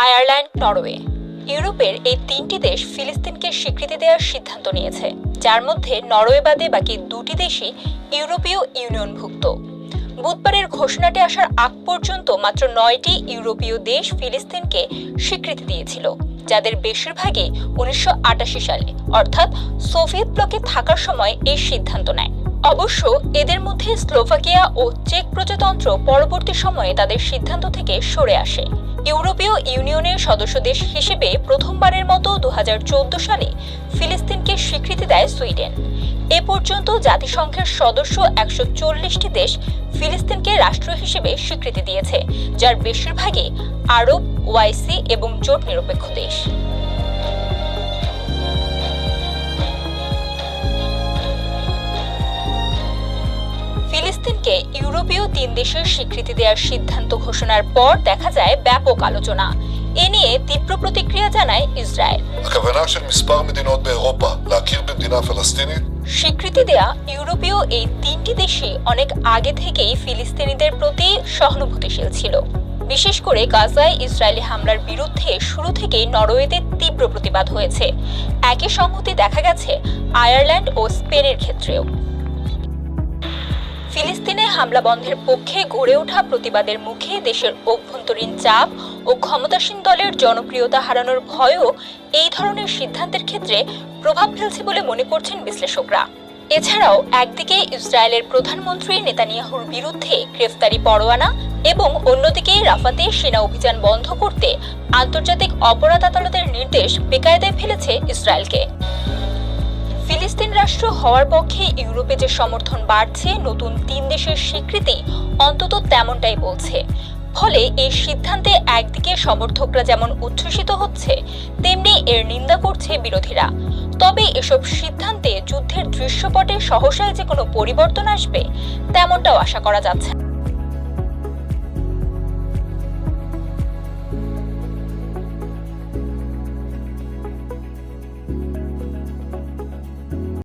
Ireland, Norway. ইউরোপের এই তিনটি দেশ ফিলিস্তিনকে স্বীকৃতি দেওয়ার সিদ্ধান্ত নিয়েছে, যার মধ্যে নরওয়ে বাদে বাকি দুটি দেশই ইউরোপীয় ইউনিয়নভুক্ত। বুধবারের ঘোষণাটি আসার আগ পর্যন্ত মাত্র 9টি ইউরোপীয় দেশ ফিলিস্তিনকে স্বীকৃতি দিয়েছিল, যাদের বেশিরভাগই 1988 সালে অর্থাৎ সোভিয়েত ব্লকে থাকার সময় এই সিদ্ধান্ত নেয়। অবশ্য এদের মধ্যে স্লোভাকিয়া ও চেক প্রজাতন্ত্র পরবর্তী সময়ে তাদের সিদ্ধান্ত থেকে সরে আসে। ইউরোপীয় ইউনিয়নের সদস্য দেশ হিসেবে প্রথমবারের মতো 2014 সালে ফিলিস্তিনকে স্বীকৃতি দেয় সুইডেন। এ পর্যন্ত জাতিসংঘের সদস্য 140টি দেশ ফিলিস্তিনকে রাষ্ট্র হিসেবে স্বীকৃতি দিয়েছে, যার বেশিরভাগই আরব, ওআইসি এবং জোট নিরপেক্ষ দেশ। ফিলিস্তিনকে ইউরোপীয় 3 দেশের স্বীকৃতি দেওয়ার সিদ্ধান্ত ঘোষণার পর দেখা যায় ব্যাপক আলোচনা। এ নিয়ে তীব্র প্রতিক্রিয়া জানায় ইসরায়েল। স্বীকৃতি দেয়া ইউরোপীয় এই 3টি দেশই অনেক আগে থেকেই ফিলিস্তিনিদের প্রতি সহানুভূতিশীল ছিল। বিশেষ করে গাজায় ইসরায়েলি হামলার বিরুদ্ধে শুরু থেকেই নরওয়েতে তীব্র প্রতিবাদ হয়েছে। একই সংহতি দেখা গেছে আয়ারল্যান্ড ও স্পেনের ক্ষেত্রেও। ফিলিস্তিনে হামলা বন্ধের পক্ষে গড়ে ওঠা প্রতিবাদের মুখে দেশের অভ্যন্তরীণ চাপ ও ক্ষমতাসীন দলের জনপ্রিয়তা হারানোর ভয়ও এই ধরনের সিদ্ধান্তের ক্ষেত্রে প্রভাব ফেলছে বলে মনে করছেন বিশ্লেষকরা। এছাড়াও একদিকে ইসরায়েলের প্রধানমন্ত্রী নেতানিয়াহুর বিরুদ্ধে গ্রেফতারি পরোয়ানা এবং অন্যদিকে রাফাতে সেনা অভিযান বন্ধ করতে আন্তর্জাতিক অপরাধ আদালতের নির্দেশ বেকায়দায় ফেলেছে ইসরায়েলকে। ফিলিস্তিন রাষ্ট্র হওয়ার পক্ষে ইউরোপে যে সমর্থন বাড়ছে, নতুন 3 দেশের স্বীকৃতি অন্তত তেমনটাই বলছে। ফলে এই সিদ্ধান্তে একদিকে সমর্থকরা যেমন উচ্ছ্বসিত হচ্ছে, তেমনি এর নিন্দা করছে বিরোধীরা। তবে এসব সিদ্ধান্তে যুদ্ধের দৃশ্যপটে সহসায় যে কোনো পরিবর্তন আসবে, তেমনটাও আশা করা যাচ্ছে।